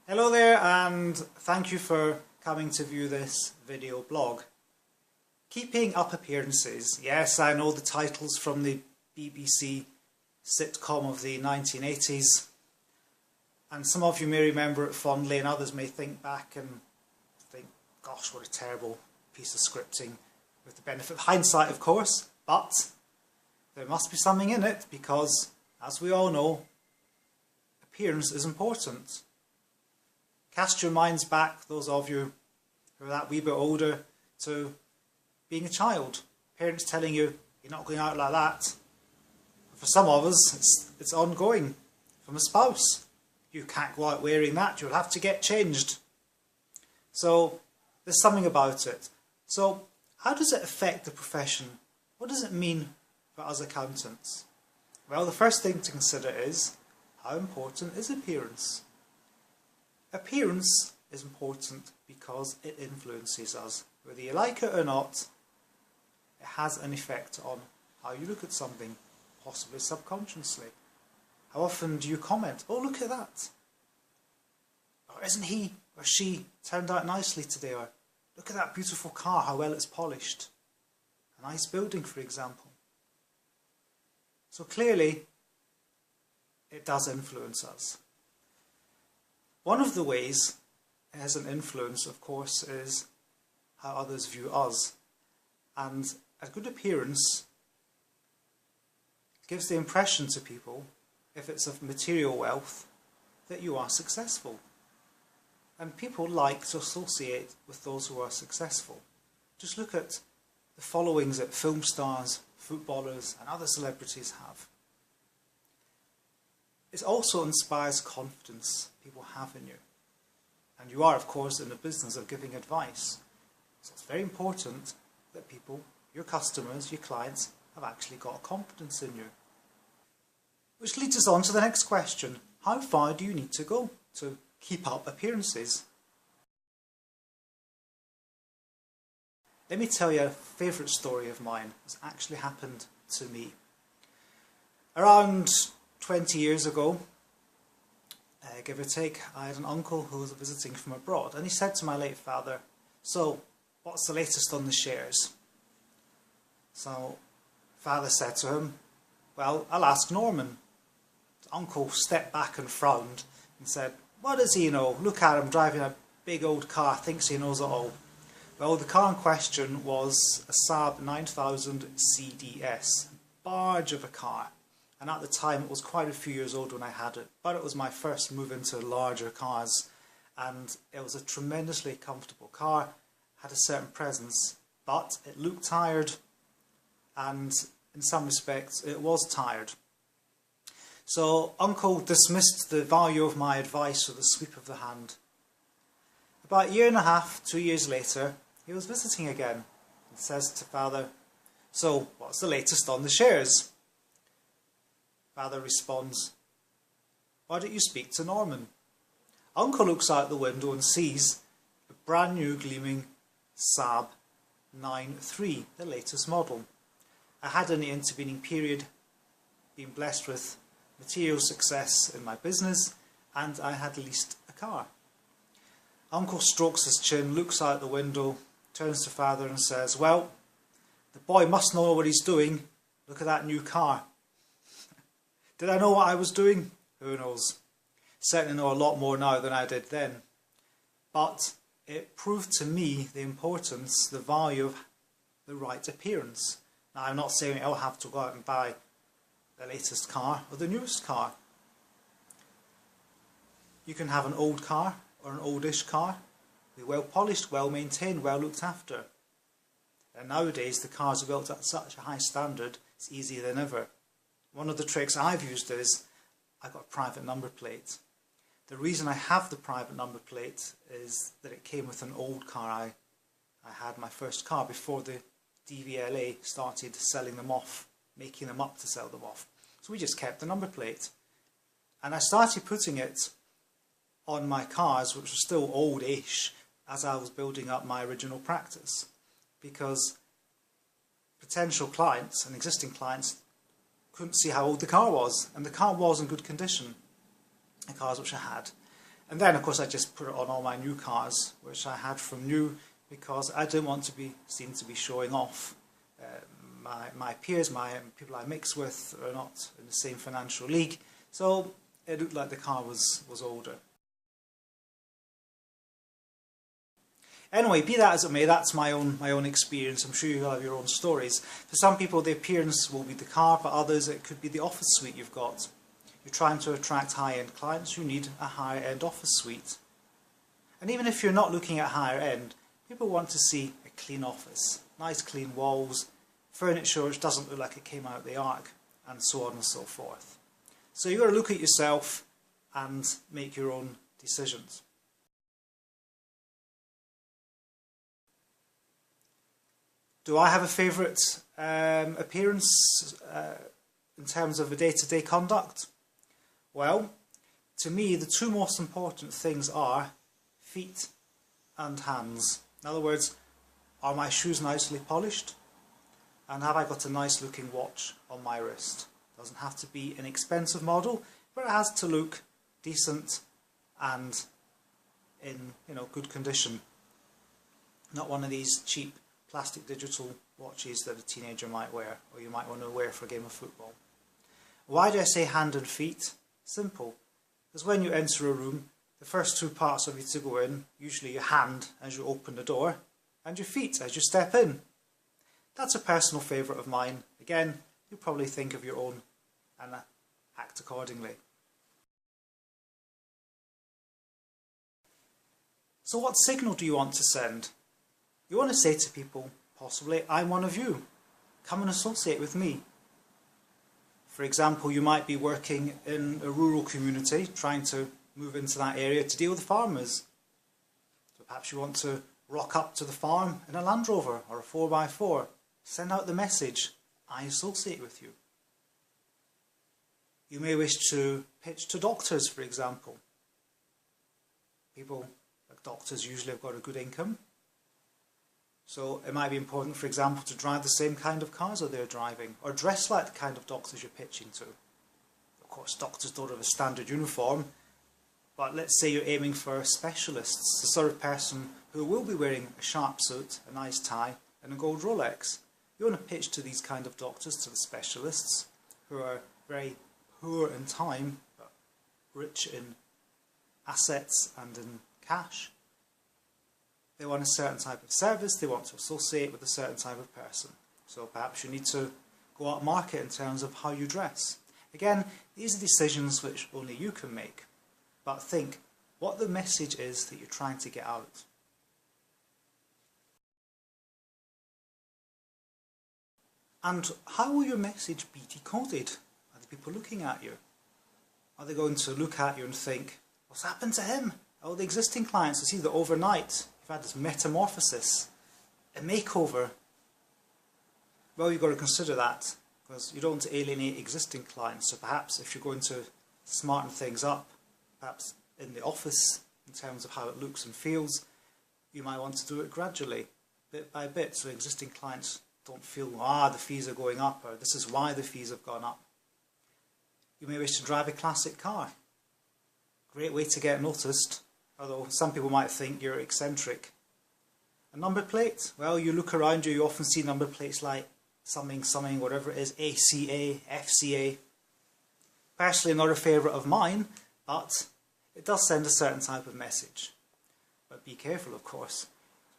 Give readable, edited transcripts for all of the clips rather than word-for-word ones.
Hello there, and thank you for coming to view this video blog. Keeping up appearances. Yes, I know the title's from the BBC sitcom of the 1980s, and some of you may remember it fondly and others may think back and think, gosh, what a terrible piece of scripting, with the benefit of hindsight of course, but there must be something in it because, as we all know, appearance is important. Cast your minds back, those of you who are that wee bit older, to being a child. Parents telling you, you're not going out like that. For some of us, it's ongoing. From a spouse, you can't go out wearing that, you'll have to get changed. So, there's something about it. So, how does it affect the profession? What does it mean for us accountants? Well, the first thing to consider is, how important is appearance? Appearance is important because it influences us. Whether you like it or not, it has an effect on how you look at something, possibly subconsciously. How often do you comment, oh look at that, or isn't he or she turned out nicely today, or look at that beautiful car, how well it's polished. A nice building, for example. So clearly it does influence us. One of the ways it has an influence, of course, is how others view us. And a good appearance gives the impression to people, if it's of material wealth, that you are successful. And people like to associate with those who are successful. Just look at the followings that film stars, footballers and other celebrities have. It also inspires confidence people have in you. And you are, of course, in the business of giving advice. So it's very important that people, your customers, your clients, have actually got confidence in you. Which leads us on to the next question. How far do you need to go to keep up appearances? Let me tell you a favourite story of mine. It's actually happened to me. Around 20 years ago, give or take, I had an uncle who was visiting from abroad, and he said to my late father, so what's the latest on the shares? So father said to him, well, I'll ask Norman. The uncle stepped back and frowned and said, what does he know? Look at him driving a big old car, thinks he knows it all. Well, the car in question was a Saab 9000 CDS, barge of a car. And at the time it was quite a few years old when I had it, but it was my first move into larger cars, and it was a tremendously comfortable car, had a certain presence, but it looked tired, and in some respects it was tired. So Uncle dismissed the value of my advice with a sweep of the hand. About a year and a half, 2 years later, he was visiting again and says to Father, so what's the latest on the shares? Father responds, why don't you speak to Norman? Uncle looks out the window and sees a brand new gleaming Saab 9.3, the latest model. I had in the intervening period been blessed with material success in my business, and I had leased a car. Uncle strokes his chin, looks out the window, turns to Father and says, well, the boy must know what he's doing. Look at that new car. Did I know what I was doing? Who knows? Certainly know a lot more now than I did then. But it proved to me the importance, the value of the right appearance. Now, I'm not saying I'll have to go out and buy the latest car or the newest car. You can have an old car or an oldish car, be well polished, well maintained, well looked after. And nowadays the cars are built at such a high standard, it's easier than ever. One of the tricks I've used is, I've got a private number plate. The reason I have the private number plate is that it came with an old car. I had my first car before the DVLA started selling them off, making them up to sell them off. So we just kept the number plate. And I started putting it on my cars, which were still old-ish, as I was building up my original practice. Because potential clients and existing clients couldn't see how old the car was, and the car was in good condition, the cars which I had. And then of course I just put it on all my new cars, which I had from new, because I didn't want to be seen to be showing off. My peers, people I mix with, are not in the same financial league, so it looked like the car was older. Anyway, be that as it may, that's my own experience. I'm sure you'll have your own stories. For some people the appearance will be the car, for others it could be the office suite you've got. You're trying to attract high-end clients, you need a higher-end office suite. And even if you're not looking at higher end, people want to see a clean office, nice clean walls, furniture which doesn't look like it came out of the ark, and so on and so forth. So you've got to look at yourself and make your own decisions. Do I have a favourite appearance in terms of a day-to-day conduct? Well, to me the two most important things are feet and hands. In other words, are my shoes nicely polished? And have I got a nice looking watch on my wrist? It doesn't have to be an expensive model, but it has to look decent and in good condition. Not one of these cheap plastic digital watches that a teenager might wear, or you might want to wear for a game of football. Why do I say hand and feet? Simple. Because when you enter a room, the first two parts of you to go in, usually your hand as you open the door, and your feet as you step in. That's a personal favourite of mine. Again, you'll probably think of your own and act accordingly. So what signal do you want to send? You want to say to people, possibly, I'm one of you. Come and associate with me. For example, you might be working in a rural community, trying to move into that area to deal with farmers. So perhaps you want to rock up to the farm in a Land Rover or a 4x4. Send out the message, I associate with you. You may wish to pitch to doctors, for example. People, like doctors, usually have got a good income. So it might be important, for example, to drive the same kind of cars that they're driving, or dress like the kind of doctors you're pitching to. Of course, doctors don't have a standard uniform, but let's say you're aiming for specialists, the sort of person who will be wearing a sharp suit, a nice tie, and a gold Rolex. You want to pitch to these kind of doctors, to the specialists, who are very poor in time, but rich in assets and in cash. They want a certain type of service, they want to associate with a certain type of person. So perhaps you need to go out market in terms of how you dress. Again, these are decisions which only you can make. But think what the message is that you're trying to get out. And how will your message be decoded? Are the people looking at you? Are they going to look at you and think, what's happened to him? Oh, the existing clients, I see that overnight you've had this metamorphosis, a makeover. Well, you've got to consider that, because you don't want to alienate existing clients. So perhaps if you're going to smarten things up, perhaps in the office, in terms of how it looks and feels, you might want to do it gradually, bit by bit, so existing clients don't feel, the fees are going up, or this is why the fees have gone up. You may wish to drive a classic car. Great way to get noticed, although some people might think you're eccentric. A number plate? Well, you look around you often see number plates like something, whatever it is, ACA, FCA. Personally not a favourite of mine, but it does send a certain type of message. But be careful, of course.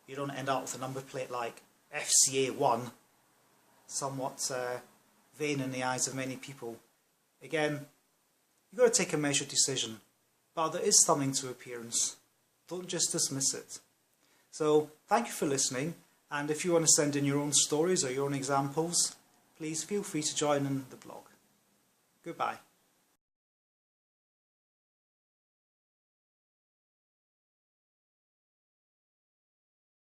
You don't end up with a number plate like FCA1, somewhat vain in the eyes of many people. Again, you've got to take a measured decision, but there is something to appearance. Don't just dismiss it. So, thank you for listening, and if you want to send in your own stories or your own examples, please feel free to join in the blog. Goodbye.